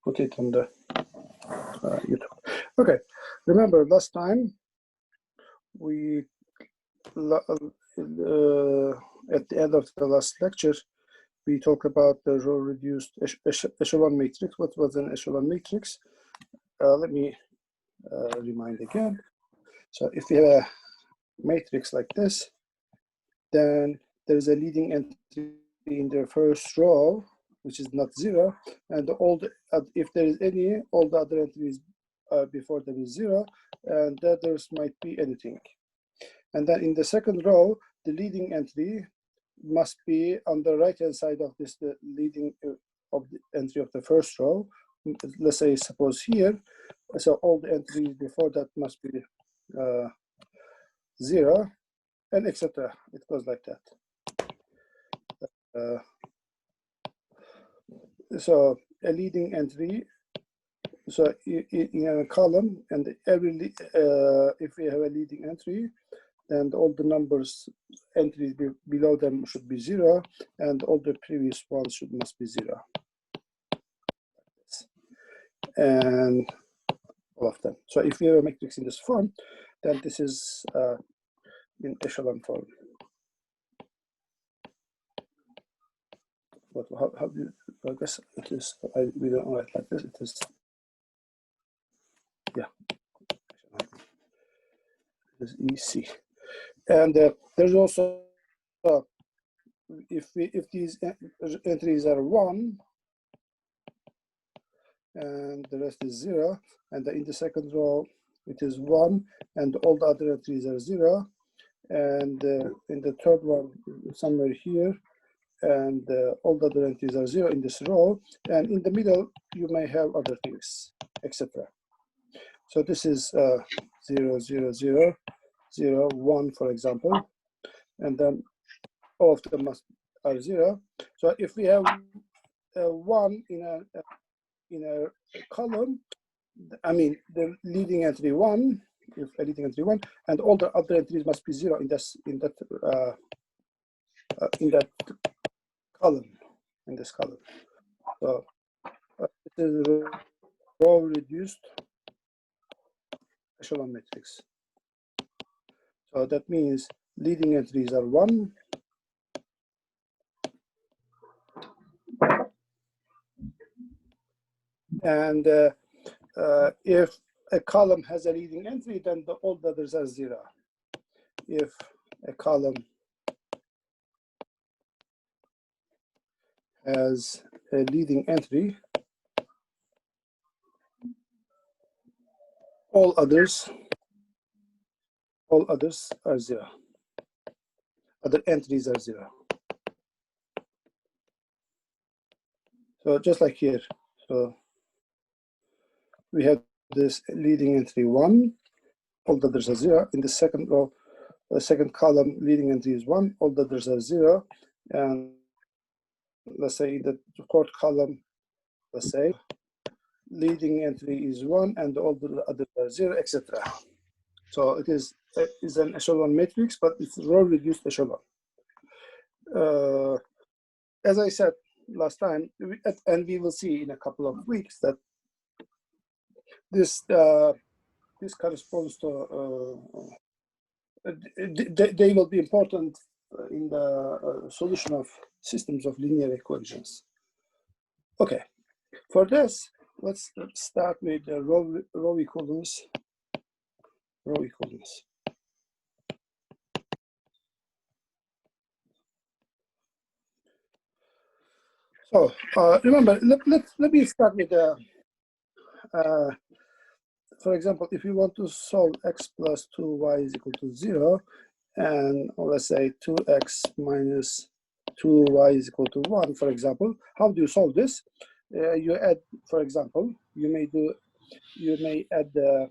put it on the YouTube. Okay, remember last time we at the end of the last lecture we talked about the row reduced echelon matrix. What was an echelon matrix? Let me remind again. So if we have a matrix like this, then there is a leading entry in the first row, which is not zero, and all the, if there is any, all the other entries before them is zero, and the others might be anything. And then in the second row, the leading entry must be on the right-hand side of this, the leading of the entry of the first row. Let's say, suppose here, so all the entries before that must be zero, and etc. It goes like that. So a leading entry, so in a column, and every if we have a leading entry, then all the numbers entries below them should be zero, and all the previous ones must be zero, and all of them. So if you have a matrix in this form, then this is in echelon form. But how do you, I guess it is, we don't write like this, it is, yeah, it is EC. And there's also, if these entries are 1, and the rest is 0, and in the second row it is 1, and all the other entries are 0, and in the third one, somewhere here, and all the other entries are 0 in this row, and in the middle you may have other things, etc. So this is 0, 0, 0, 0, 1, for example, and then all of them are 0. So if we have 1 in a column, I mean the leading entry 1, if a leading entry 1, and all the other entries must be 0 in this column, in this column. So it is a row reduced echelon matrix. So that means leading entries are 1, and if a column has a leading entry, then all the others are 0. If a column has a leading entry, all others are 0. Other entries are 0. So just like here, so we have this leading entry 1, all the others are 0. In the second row, the second column, leading entry is 1, all the others are 0. And let's say in the fourth column, let's say leading entry is 1, and all the others are 0, etc. So it is an echelon matrix, but it's row reduced echelon. As I said last time, and we will see in a couple of weeks that this corresponds to they will be important in the solution of systems of linear equations. Okay, for this, let's start with the row equivalence. Row equivalence. So remember, let me start with for example, if you want to solve x plus 2y is equal to 0, and let's say 2x minus 2y is equal to 1, for example, how do you solve this? You add, for example, you may add the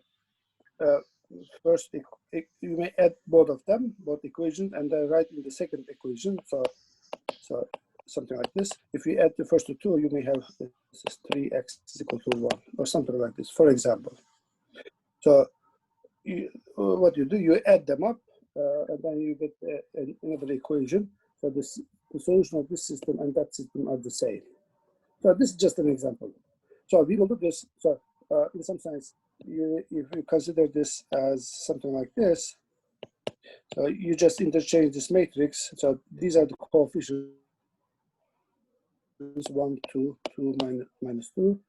first, you may add both of them, both equations, and then write in the second equation. So something like this. If you add the first two, you may have this is 3x is equal to 1, or something like this, for example. So what you do, you add them up, and then you get another equation. So the solution of this system and that system are the same. So this is just an example. So we will do this. So in some sense, if you consider this as something like this, so you just interchange this matrix. So these are the coefficients: 1, 2, 2, minus 2.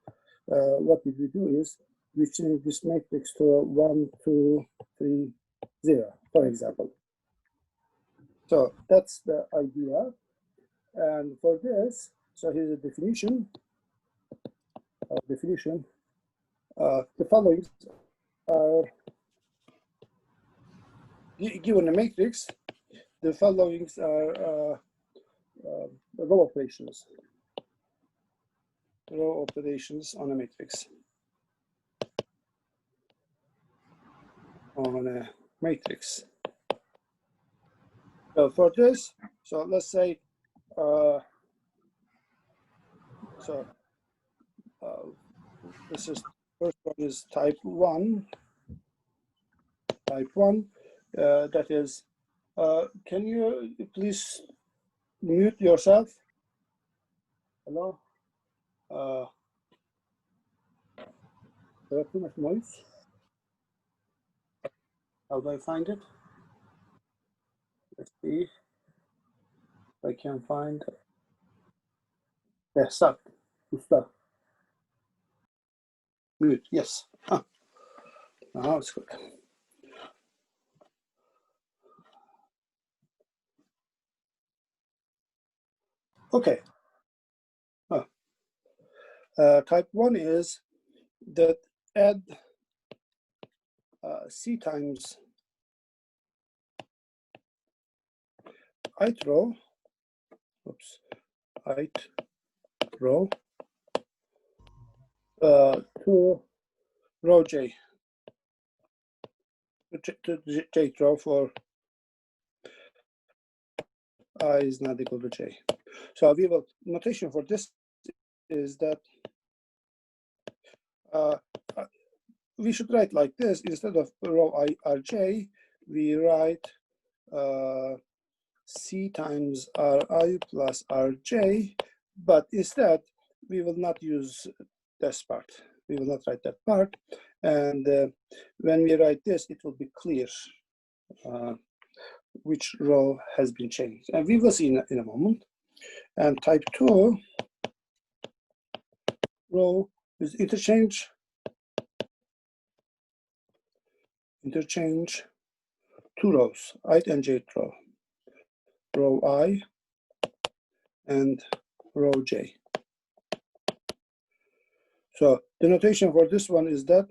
What did we do is we change this matrix to 1, 2, 3, 0, for example. So that's the idea. And for this, so here's a definition. The following are given a matrix. The following are row operations. Row operations on a matrix. So for this, so let's say, this is first one is type 1. That is, can you please mute yourself? Hello? There are too much noise. How do I find it? Let's see if I can find. Yeah, stop. Mute, yes. Now it's good. Okay. Type 1 is that add C times ith row, ith row to row j, to jth row for I is not equal to j. So we will, notation for this is that we should write like this. Instead of row I rj, we write C times Ri plus Rj, but instead we will not use this part. We will not write that part. And when we write this, it will be clear which row has been changed. And we will see in a moment. And type 2 row is interchange two rows, ith and jth row. Row I and row j. So the notation for this one is that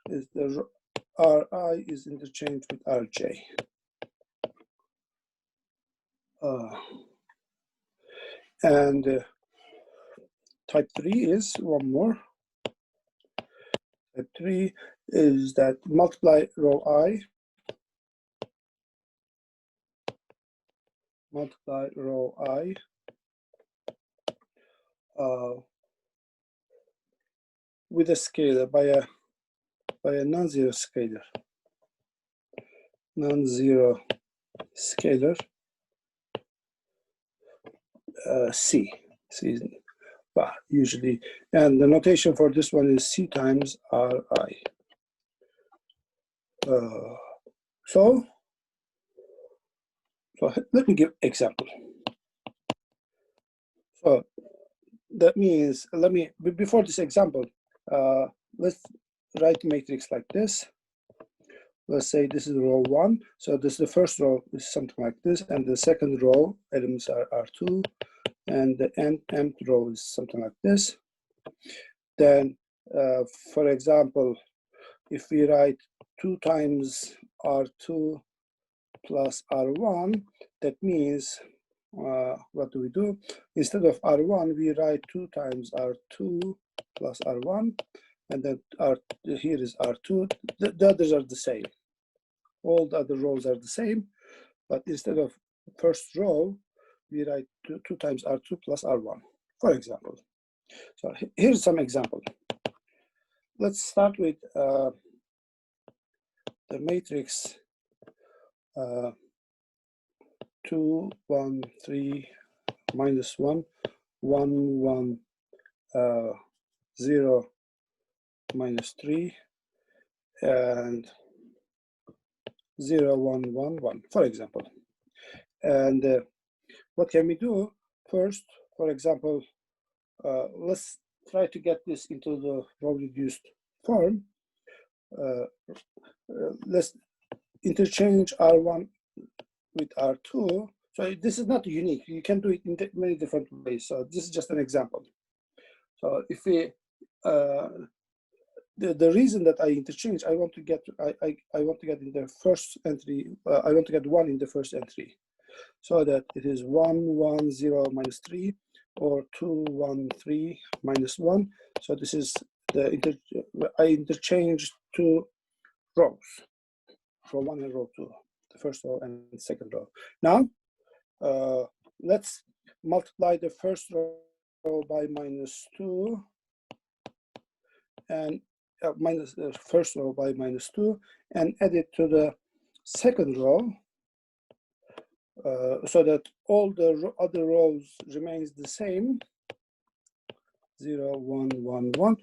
is the Ri is interchanged with Rj. And type 3 is one more. Type 3 is that multiply row I, with a scalar by a non-zero scalar. C usually, and the notation for this one is C times Ri. So let me give example. So that means, before this example, let's write matrix like this. Let's say this is row 1. So this is the first row is something like this, and the second row elements are R2, and the nth row is something like this. Then, for example, if we write 2 times R2 plus R1, that means, what do we do? Instead of R1, we write 2 times R2 plus R1, and then here is R2. The others are the same. All the other rows are the same, but instead of first row, we write 2 times R2 plus R1, for example. So here's some example. Let's start with the matrix 2, 1, 3, minus 1, 1, 1, 0, minus 3, and 0, 1, 1, 1, for example. And what can we do? First, for example, let's try to get this into the row reduced form. Let's interchange R1 with R2. So this is not unique. You can do it in many different ways. So this is just an example. So if we, the reason that I interchange, I want to get in the first entry. I want to get 1 in the first entry, so that it is 1, 1, 0, minus 3, or 2, 1, 3, minus 1. So this is I interchange 2 rows, row 1 and row 2, the first row and the second row. Now, let's multiply the first row by minus 2, and minus the first row by minus 2, and add it to the second row, so that all the other rows remains the same. 0, 1, 1, 1.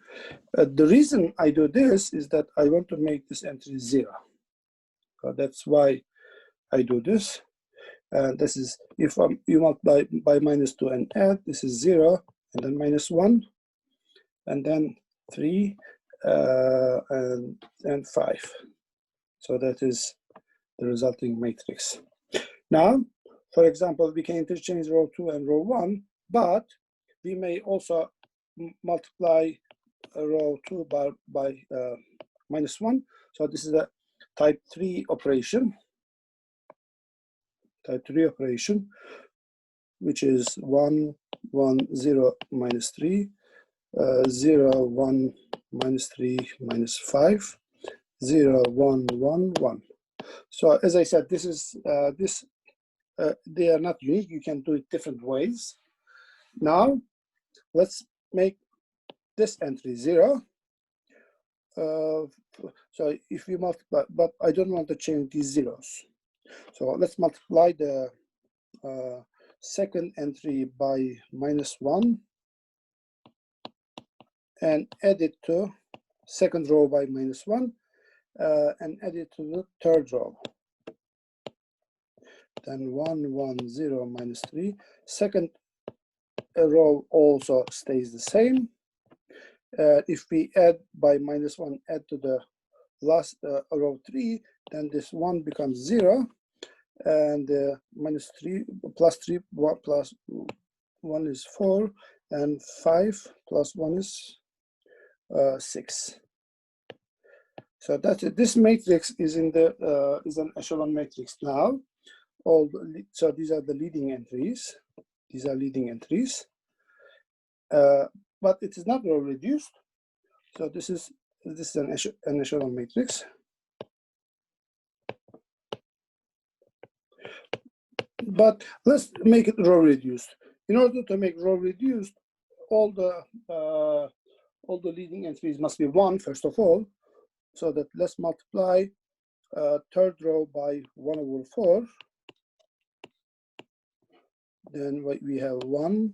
The reason I do this is that I want to make this entry 0. So that's why I do this. And this is, if you multiply by minus 2 and add, this is 0, and then minus 1, and then 3, and 5. So that is the resulting matrix. Now, for example, we can interchange row 2 and row 1, but we may also multiply row 2 by minus 1. So this is a type 3 operation. Type 3 operation, which is 1, 1, 0, minus 3, 0, 1, minus 3, minus 5, 0, 1, 1, 1. So as I said, this is they are not unique. You can do it different ways. Now, let's make this entry 0. So if we multiply, but I don't want to change these zeros. So let's multiply the second entry by minus 1, and add it to second row by minus 1, and add it to the third row. Then 1, 1, 0, minus 3. Second row also stays the same. If we add by minus 1, add to the last row 3, then this 1 becomes 0, and minus 3 plus 3 1 plus 1 is 4, and 5 plus 1 is 6. So that this matrix is in the is an echelon matrix now. So these are the leading entries. These are leading entries, but it is not row reduced. So this is an echelon matrix. But let's make it row reduced. In order to make row reduced, all the leading entries must be 1 first of all. So that let's multiply third row by 1 over 4. Then we have 1,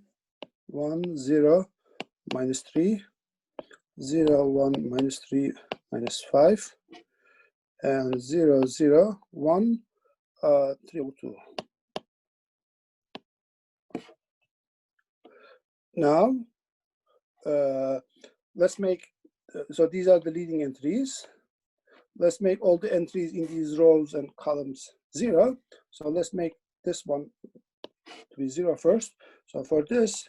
1, 0, minus 3, 0, 1, minus 3, minus 5, and 0, 0, 1, 3 over 2. Now, let's make, so these are the leading entries. Let's make all the entries in these rows and columns 0. So let's make this one to be 0 first. So for this,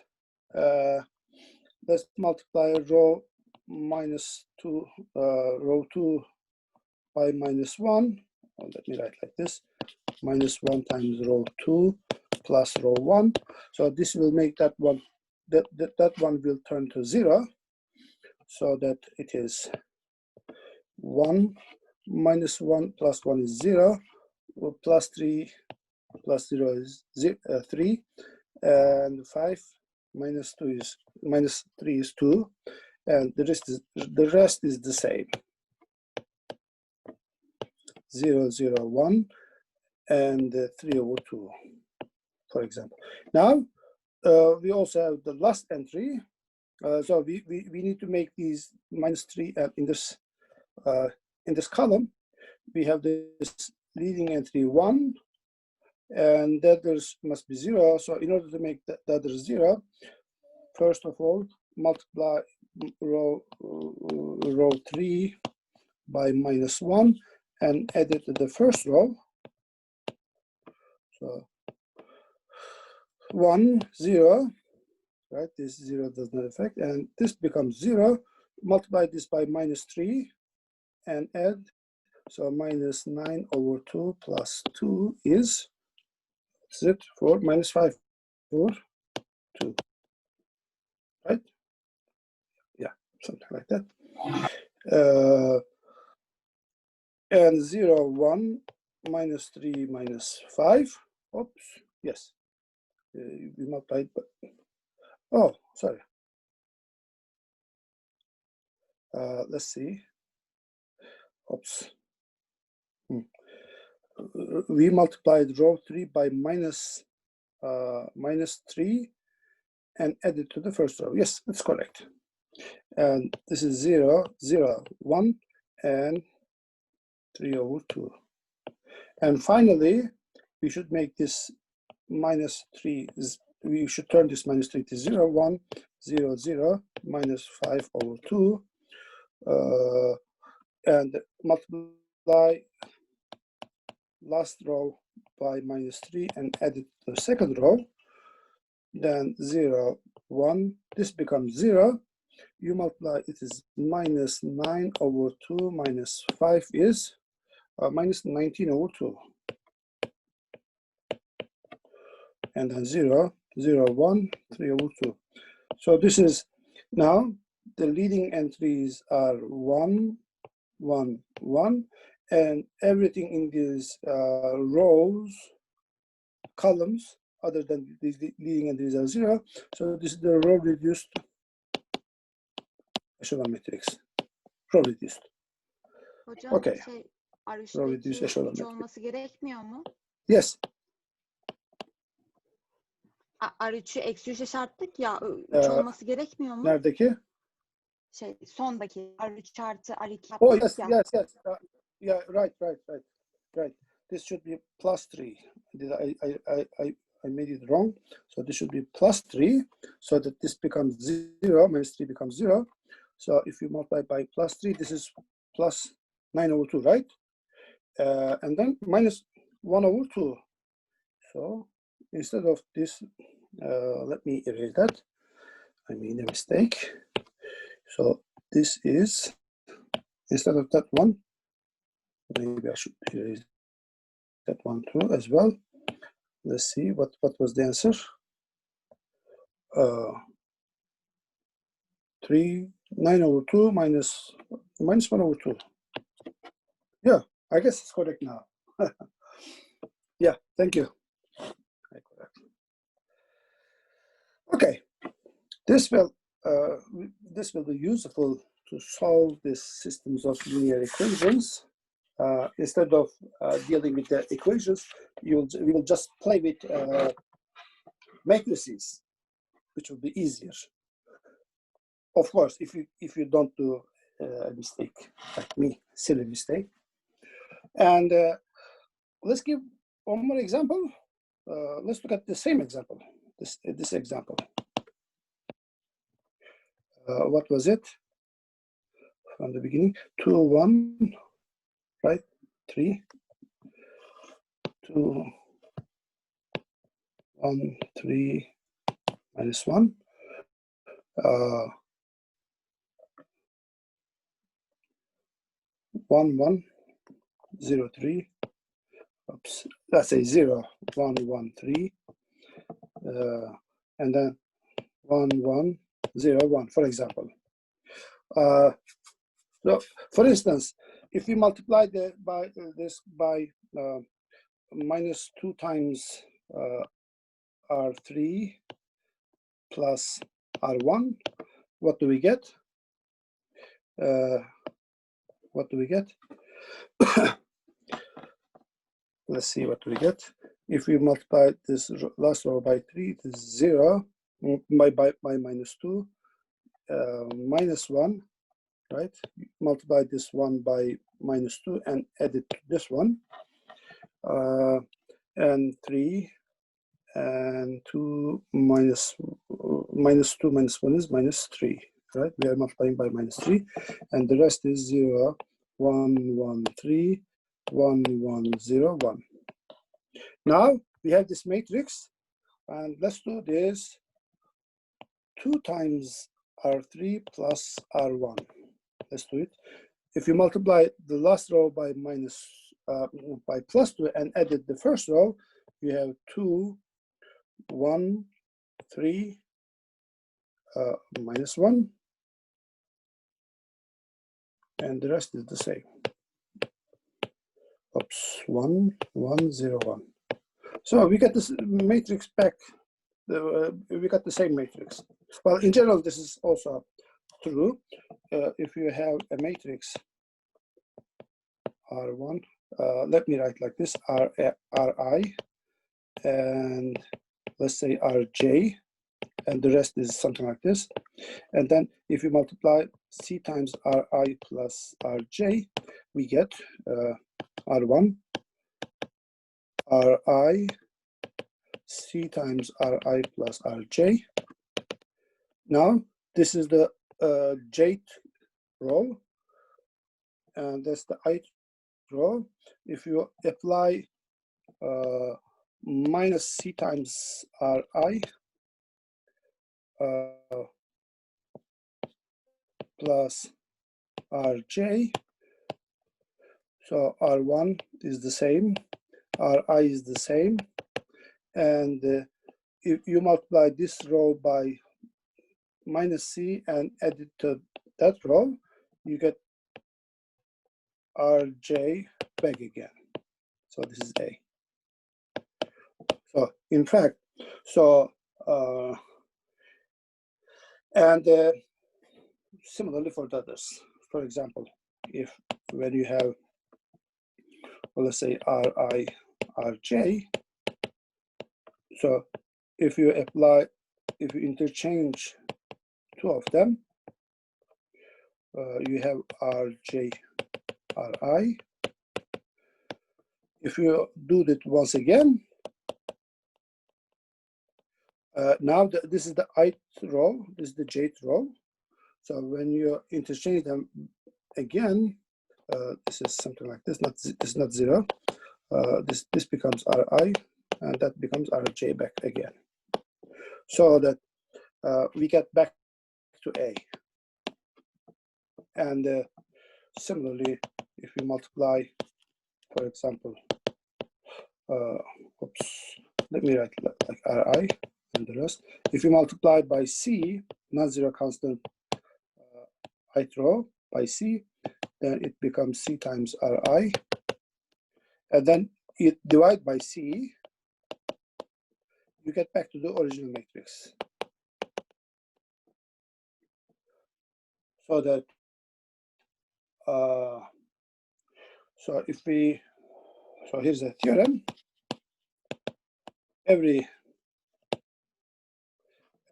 let's multiply row minus 2, row 2 by minus 1. Oh, let me write like this: minus 1 times row 2 plus row 1. So this will make that one, that one will turn to 0, so that it is 1 minus 1 plus 1 is 0, plus 3 plus 0 is 3, and 5 minus 2 is minus 3 is 2, and the rest is the same. 0, 0, 1, and 3 over 2, for example. Now we also have the last entry. So we need to make these -3 in this column. We have this leading entry 1, and the others must be 0. So in order to make the others 0, first of all, multiply row 3 by -1 and add it to the first row. So 1, 0, right? This 0 does not affect, and this becomes 0. Multiply this by -3 and add. So -9/2 plus 2 is, what's it, 4 minus 5, 4, 2, right? Yeah, something like that. And 0, 1, -3 minus 5. Oops, yes. We multiplied, but, oh, sorry. Let's see. Oops. We multiplied row 3 by -3 and added to the first row. Yes, that's correct. And this is 0, 0, 1, and 3/2. And finally, we should make this -3. We should turn this -3 to 0, 1, 0, 0, -5/2. And multiply last row by -3 and add it to the second row. Then 0, 1, this becomes 0. You multiply, it is -9/2 minus 5 is -19/2. And then 0, 0, 1, 3/2. So this is, now the leading entries are 1, 1, 1, and everything in these rows, columns, other than these leading entries are 0. So this is the row reduced echelon matrix. Row reduced. Hocam Okay. Row reduced R3'deki echelon 3 matrix. olması gerekmiyor mu? Yes. R3'ü -3'e şarttık ya, 3 olması gerekmiyor mu? Neredeki? Sondaki R3 artı R2 yaptık Oh, yes, ya. yes, yes. Yeah, right. This should be +3. I made it wrong. So this should be +3, so that this becomes 0, -3 becomes 0. So if you multiply by +3, this is +9/2, right? And then -1/2. So instead of this, let me erase that. I made a mistake. So this is, instead of that one, maybe I should erase that one too as well. Let's see what was the answer. 9/2 minus 1/2. Yeah, I guess it's correct now. Yeah, thank you. Okay, this will be useful to solve these systems of linear equations. Instead of dealing with the equations, we will just play with matrices, which will be easier. Of course, if you don't do a mistake like me, silly mistake. And let's give one more example. Let's look at the same example. This example. What was it from the beginning? 2, 1, right? 3, 2, 1, 3, -1. 1, 1, 0, 3. Oops, let's say 0, 1, 1, 3. And then 1, 1, 0, 1, for example. So, for instance, if we multiply this by -2 times R3 plus R1, what do we get? What do we get? Let's see what we get. If we multiply this last row by 3, it is 0, by -2. -1, right? Multiply this one by -2 and add it to this one. And 3 and 2 minus 2 minus 1 is -3, right? We are multiplying by -3, and the rest is 0, 1, 1, 3, 1, 1, 0, 1. Now we have this matrix, and let's do this 2 times R3 plus R1. Let's do it. If you multiply the last row by +2 and added the first row, you have 2, 1, 3, -1, and the rest is the same. Oops, 1, 1, 0, 1. So we get this matrix back. We got the same matrix. Well, in general, this is also true. If you have a matrix R1, let me write like this: Ri, and let's say Rj, and the rest is something like this. And then if you multiply C times Ri plus Rj, we get R1, Ri, C times Ri plus Rj. Now, this is the jth row, and that's the ith row. If you apply minus C times Ri plus Rj, so R1 is the same, Ri is the same, and if you multiply this row by minus C and add it to that row, you get Rj back again. So this is A. So in fact, and similarly for the others. For example, if when you have, well, let's say Ri, Rj, so if you interchange two of them, you have Rj, Ri. If you do that once again, now this is the ith row, this is the jth row. So when you interchange them again, this is something like this. This is not 0. This becomes Ri, and that becomes Rj back again. So that we get back to A. And similarly, if we multiply, for example, let me write like Ri and the rest. If you multiply by C, non-zero constant ith row by C, then it becomes C times Ri. And then you divide by C, you get back to the original matrix. So that, so here's a theorem. Every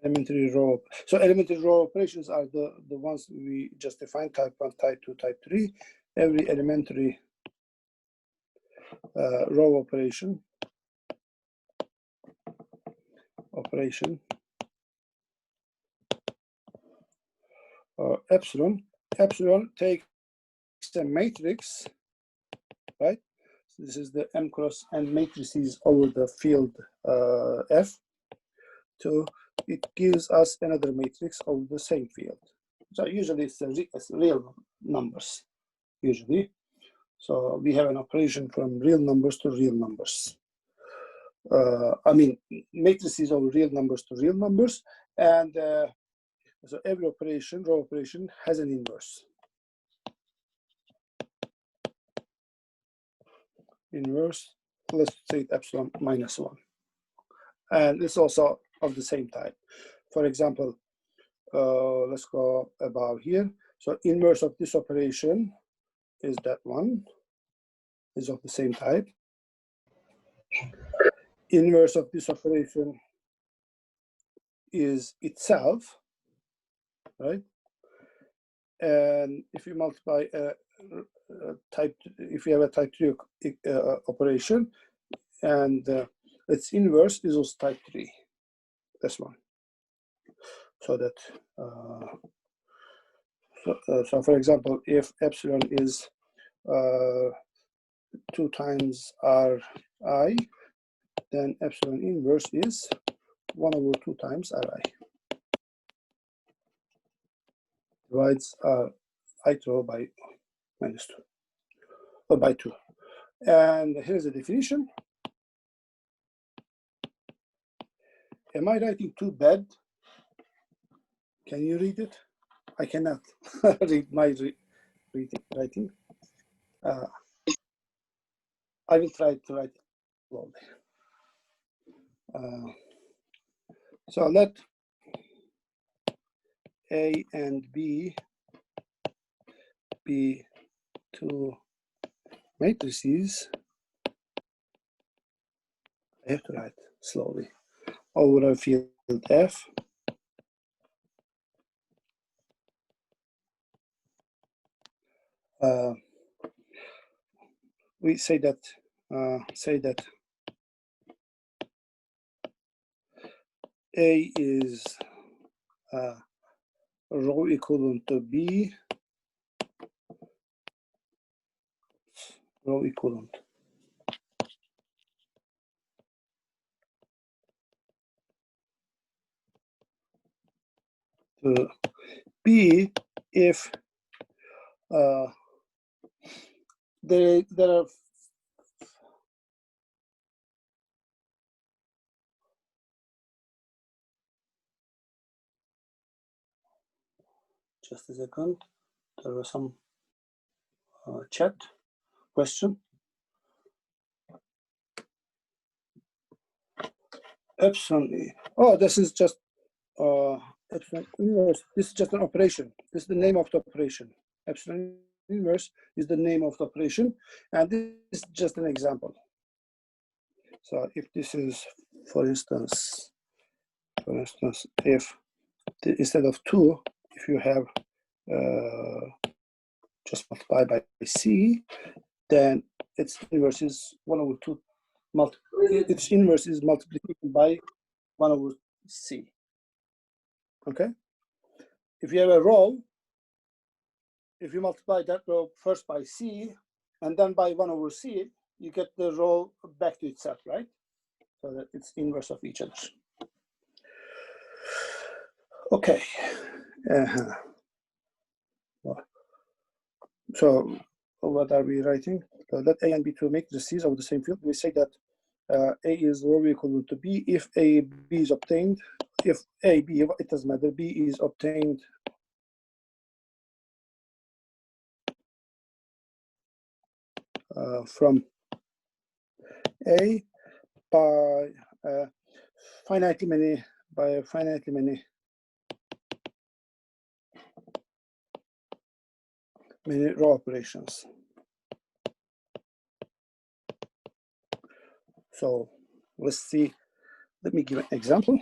elementary row, so elementary row operations are the ones we just defined: type 1, type 2, type 3. Every elementary row operation epsilon takes a matrix, right? So this is the M cross N matrices over the field F. So it gives us another matrix over the same field. So usually it's real numbers, usually. So we have an operation from real numbers to real numbers. I mean, matrices of real numbers to real numbers. And so every operation, row operation, has an inverse. Inverse, let's say epsilon -1. And it's also of the same type. For example, let's go about here. So inverse of this operation is that one, is of the same type. Inverse of this operation is itself. right? And if you multiply if you have a type 3 operation, and its inverse is also type 3, this one. So that so for example, if epsilon is 2 times Ri, then epsilon inverse is 1 over 2 times Ri. Divides ith row by minus 2, or by 2. And here's the definition. Am I writing too bad? Can you read it? I cannot read my writing. I will try to write it slowly. So let A and B be 2 matrices. I have to write slowly. Over a field F. We say that A is row equivalent to B, row equivalent to B if there are just a second. There was some chat question. Epsilon. Oh, this is just epsilon inverse. This is just an operation. This is the name of the operation. Epsilon inverse is the name of the operation, and this is just an example. So if this is, for instance, if instead of 2, if you have just multiply by C, then its inverse is 1 over 2. Its inverse is multiplication by 1 over C. Okay. If you have a row, if you multiply that row first by C and then by 1 over C, you get the row back to itself, right? So that it's inverse of each other. Okay. So what are we writing? Let A and B to matrices of the same field. We say that A is row equivalent to B if A, B is obtained. If A, B, it doesn't matter, B is obtained from A by finitely many row operations. So let's see. Let me give an example.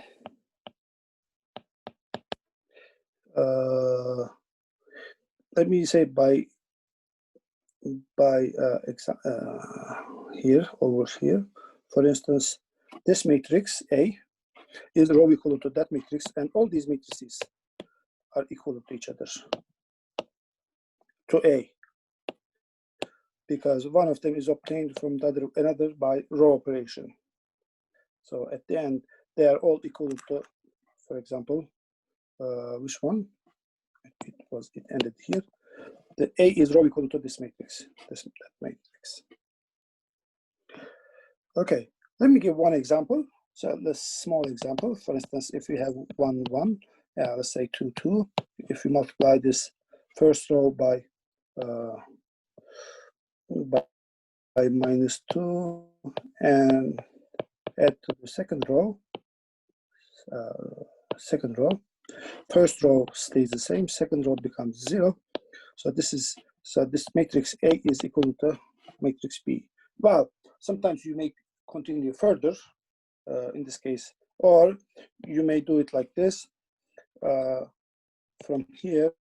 Let me say here, over here. For instance, this matrix A is row equivalent to that matrix, and all these matrices are equal to each other, to A, because one of them is obtained from the another by row operation. So at the end, they are all equal to, for example, which one? It ended here. The A is row equal to this matrix, that matrix. Okay, let me give one example. So the small example, for instance, if we have 1, 1, let's say 2, 2. If we multiply this first row by minus 2 and add to the second row, first row stays the same, second row becomes 0. So this matrix A is equal to matrix B. Well, sometimes you may continue further in this case, or you may do it like this. from here,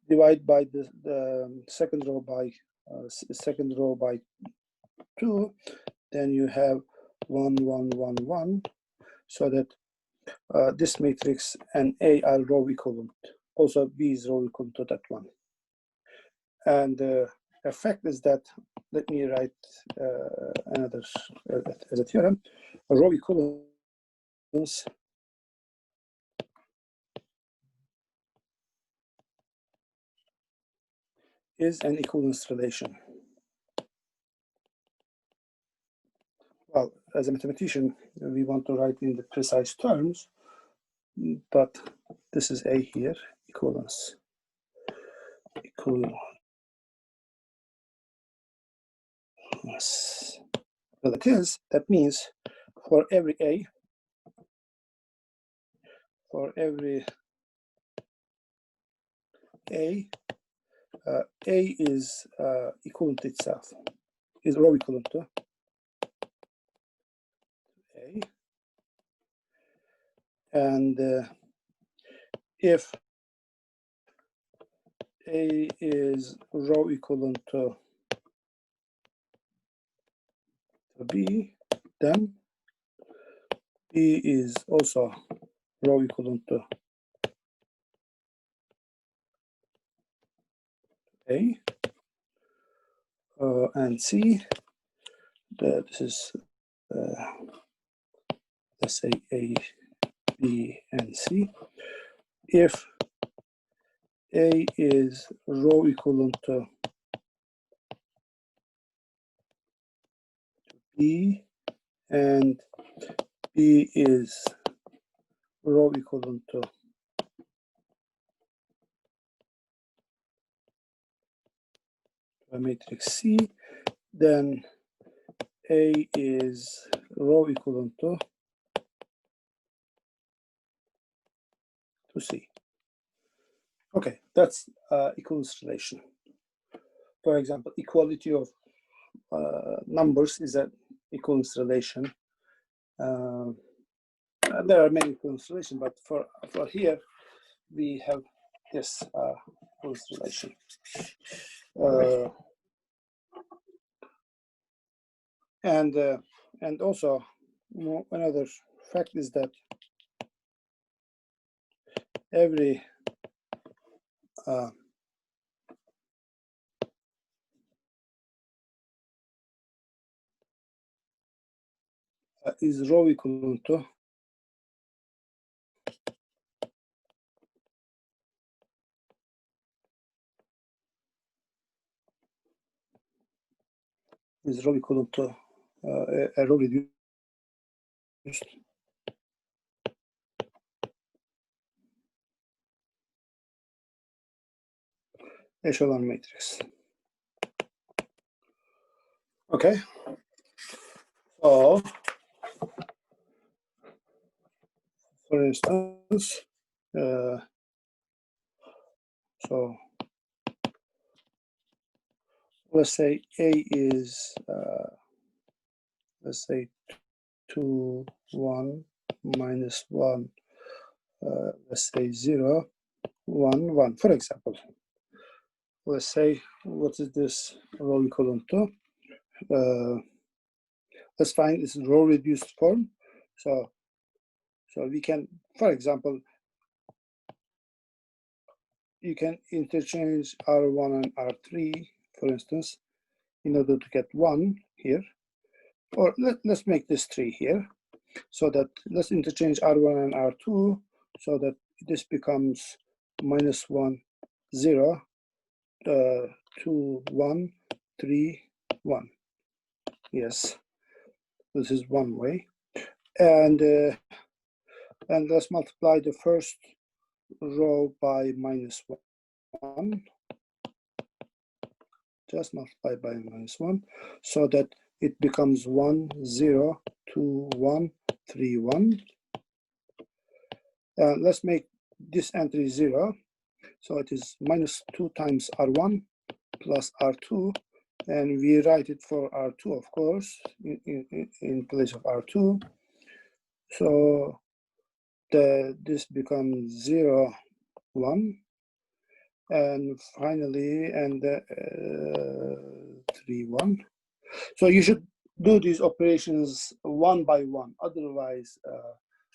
divide by the second row by 2, then you have 1, 1, 1, 1, so that this matrix and A are row equivalent. Also, B is row equivalent to that one. And the effect is that, let me write another as a theorem. A row equivalence is an equivalence relation. Well, as a mathematician, we want to write in the precise terms, but this is A here, equivalence. Well, it is, that means for every A, A is equivalent to itself, is row equivalent to A. And if A is row equivalent to B, then B is also row equivalent to A. And C, this is, let's say A, B, and C. If A is row equivalent to B, and B is row equivalent to a matrix C, then A is row equivalent to C. Okay, that's equivalence relation. For example, equality of numbers is an equivalence relation. There are many equivalence relations, but for here, we have this equivalence relation. And also, another fact is that every is row equivalent to a row reduced echelon matrix. Okay, so for instance, so let's say A is let's say 2, 1, minus 1, let's say 0, 1, 1, for example. Let's say, what is this row equivalent to? Let's find this row reduced form. So we can, for example, you can interchange R1 and R3, for instance, in order to get 1 here. Or let's make this 3 here. So that let's interchange R1 and R2 so that this becomes minus 1, 0, 2, 1, 3, 1. Yes, this is one way. And let's multiply the first row by minus 1. Just multiply by minus 1 so that it becomes 1, 0, 2, 1, 3, 1. Let's make this entry 0. So it is minus 2 times R1 plus R2. And we write it for R2, of course, in place of R2. So this becomes 0, 1, and finally, and 3, 1. So you should do these operations one by one. Otherwise,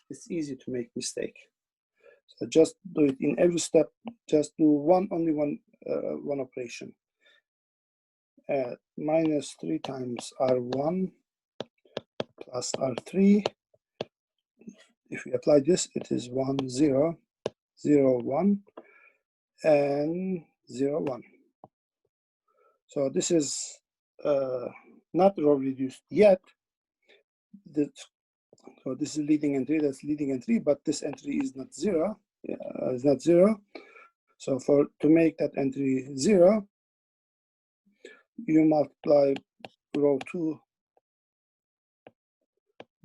it's easy to make mistake. So just do it in every step. Just do only one operation. Minus 3 times R1 plus R3. If we apply this, it is 1, 0, 0, 1, and 0, 1. So this is not row reduced yet. So this is leading entry, that's leading entry, but this entry is not 0. It's not 0. So to make that entry 0, you multiply row 2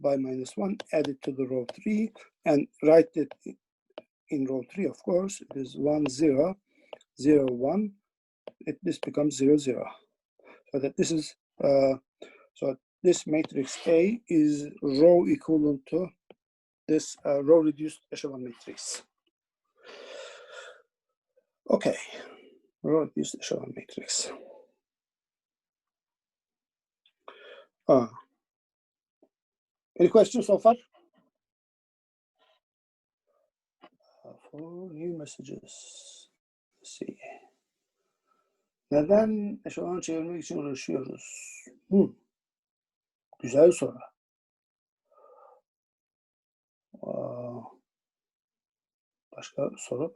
by minus 1, add it to the row 3, and write it in row 3, of course. It is 1, 0, 0, 1. This becomes 0, 0. So that this is, so this matrix A is row equivalent to this row reduced echelon matrix. Okay, row reduced echelon matrix. Any questions so far? 4 new messages. Let's see. Neden eşelon çevirmek için uğraşıyoruz? Güzel soru.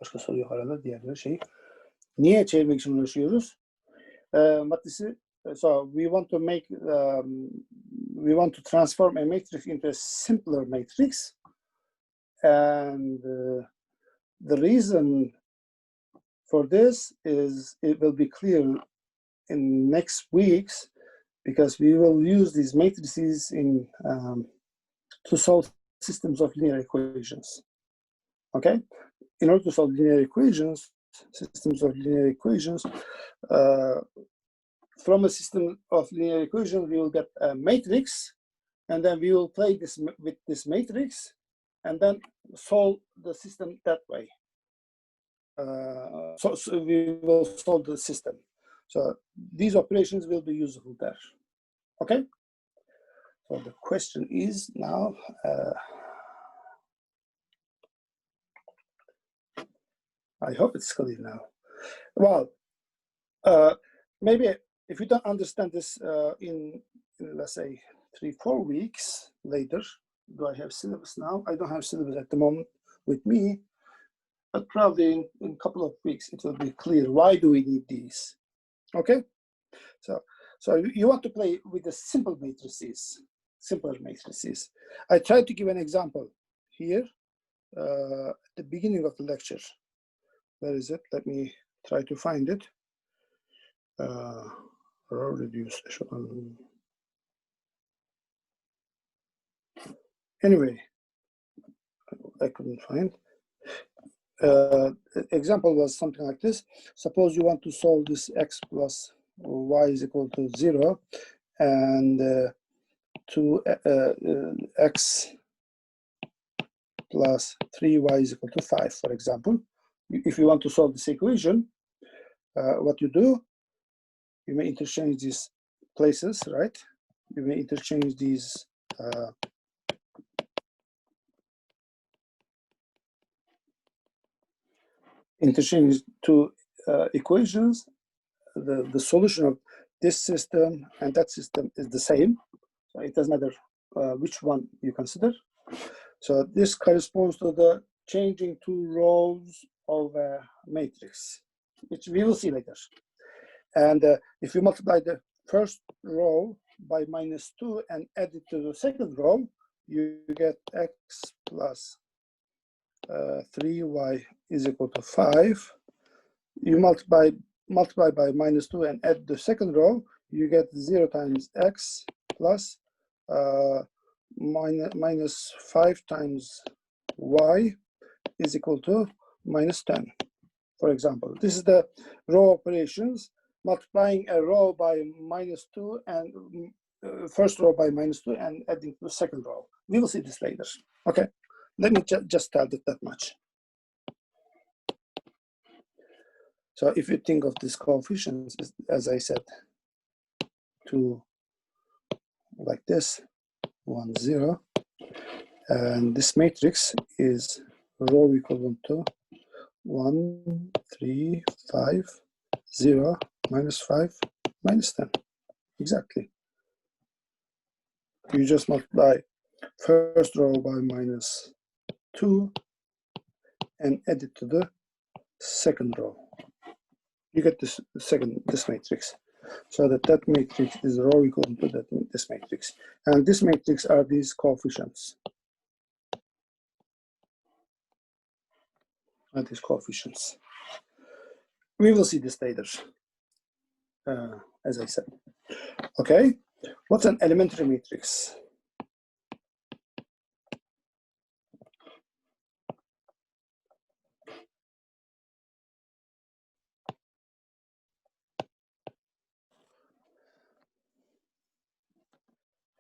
Başka soru yok arada. Diğerleri şey. Niye çevirmek için uğraşıyoruz? Maddesi, so we want to transform a matrix into a simpler matrix, and the reason for this is it will be clear in next weeks, because we will use these matrices to solve systems of linear equations. Okay, in order to solve systems of linear equations, from a system of linear equations, we will get a matrix, and then we will play this with this matrix, and then solve the system that way. So we will solve the system. So these operations will be useful there. Okay. So the question is now. I hope it's clear now. Well, maybe if you don't understand this in let's say 3-4 weeks later, do I have syllabus now? I don't have syllabus at the moment with me, but probably in a couple of weeks it will be clear why do we need these. Okay, so you want to play with the simpler matrices. I tried to give an example here at the beginning of the lecture. Where is it? Let me try to find it. Row reduced echelon. Anyway, I couldn't find. Example was something like this. Suppose you want to solve this x plus y is equal to 0, and x plus 3y is equal to 5, for example. If you want to solve this equation, what you do, you may interchange these places, right? You may interchange these two equations. The solution of this system and that system is the same, so it doesn't matter which one you consider. So this corresponds to the changing two rows of a matrix, which we will see later. And if you multiply the first row by -2 and add it to the second row, you get x plus 3y is equal to 5. You multiply by -2 and add the second row, you get 0 times x plus minus 5 times y is equal to -10, for example. This is the row operations, multiplying a row by -2 and first row by -2 and adding the second row. We will see this later. Okay, let me just tell it that much. So if you think of these coefficients, as I said, two like this, 1, 0, and this matrix is row equivalent to 1, 3, 5, 0, minus 5, minus 10. Exactly. You just multiply first row by minus 2 and add it to the second row. You get this matrix. So that matrix is row equivalent to this matrix. And this matrix are these coefficients. We will see this later, as I said. Okay, what's an elementary matrix?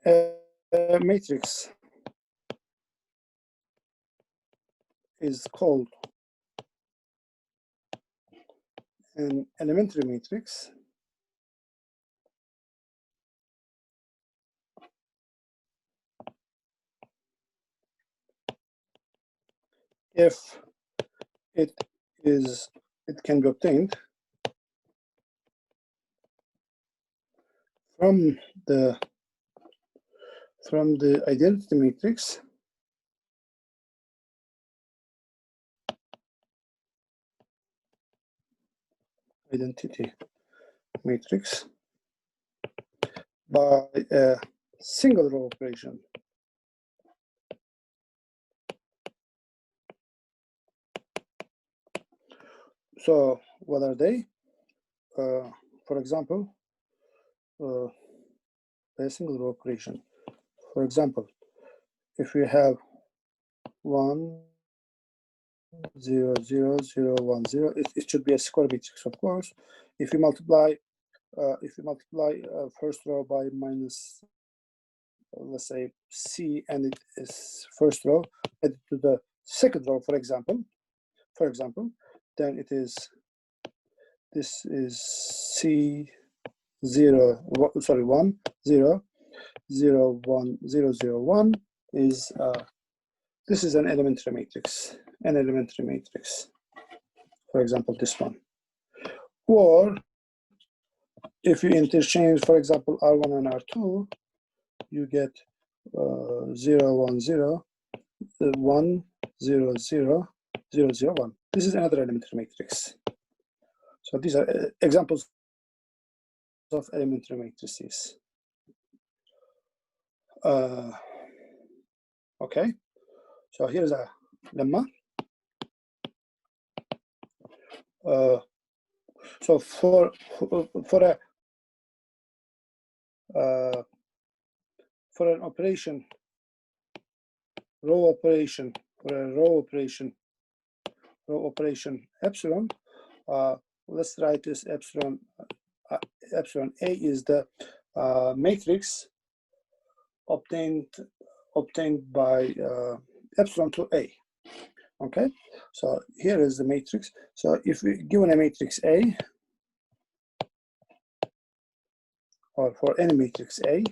A matrix is called an elementary matrix if it can be obtained from the identity matrix by a single row operation. So what are they? For example, a single row operation. For example, if we have 1, 0, 0, 0, 1, 0, it should be a square matrix, of course. If you multiply first row by minus, let's say C, and it is first row added to the second row, for example, then it is, this is C 0, 1, 0, 0, 1, 0, 0, 1 is, this is an elementary matrix, for example, this one. Or if you interchange, for example, R1 and R2, you get 0, 1, 0, 1, 0, 0, 0, 0, 1. This is another elementary matrix. So these are examples of elementary matrices. Okay, so here's a lemma. So for an operation, row operation epsilon, let's write this epsilon. Epsilon A is the matrix obtained by epsilon to A. Okay, so here is the matrix. So if we given a matrix A, or for any matrix A,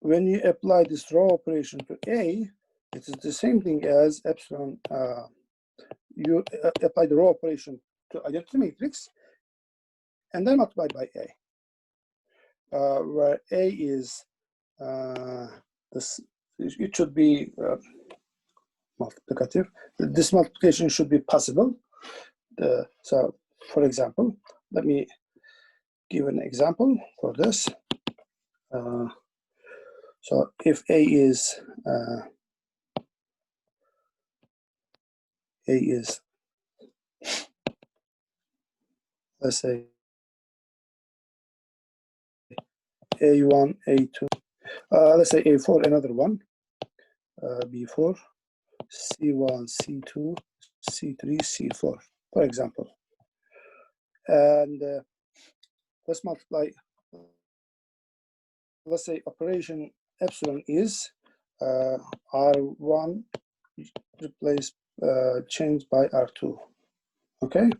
when you apply this row operation to A, it is the same thing as epsilon. You apply the row operation to identity matrix, and then multiply by A, where A is this. It should be multiplicative. This multiplication should be possible. So, for example, let me give an example for this. So if A is let's say A1, A2, let's say A4, another one, B4, C1, C2, C3, C4, for example. And let's multiply let's say operation epsilon is R1 replaced changed by R2. Okay.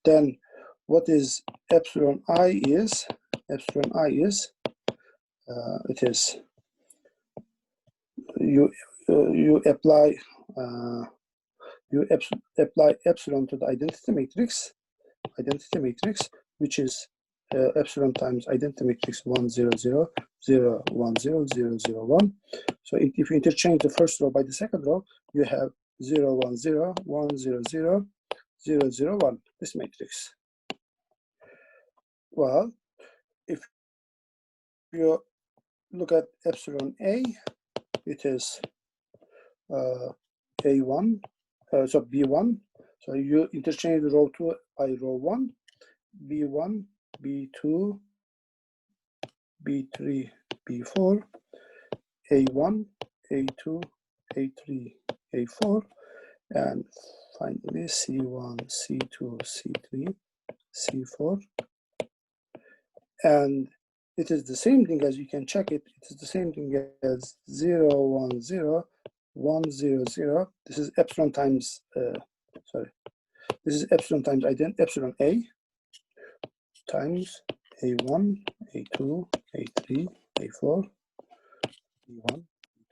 Then what is epsilon I is? Epsilon I is it is you apply apply epsilon to the identity matrix, which is epsilon times identity matrix 1 0 0 0 1 0 0 0 1. So if you interchange the first row by the second row, you have 0 1 0 1 0 0 0 0 1. This matrix. Well, if you look at epsilon A, it is A1, so B1. So you interchange row 2 by row 1, B1, B2, B3, B4, A1, A2, A3, A4, and finally C1, C2, C3, C4. And it is the same thing, as you can check it. It is the same thing as 0 1 0 1 0 0. This is epsilon times this is epsilon times epsilon A times A1, A2, A3, A4, B1,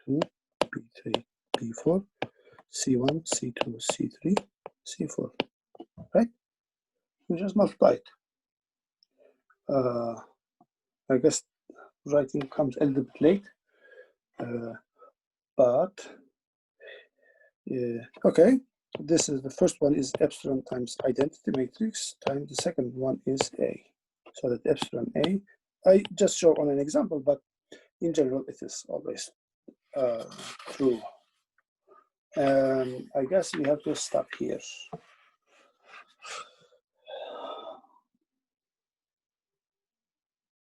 B2, B3, B4, C1, C2, C3, C4. Right? We just multiply it. I guess writing comes a little bit late, but okay. This is the first one is epsilon times identity matrix times the second one is A. So that epsilon A, I just show on an example, but in general it is always true. And I guess we have to stop here.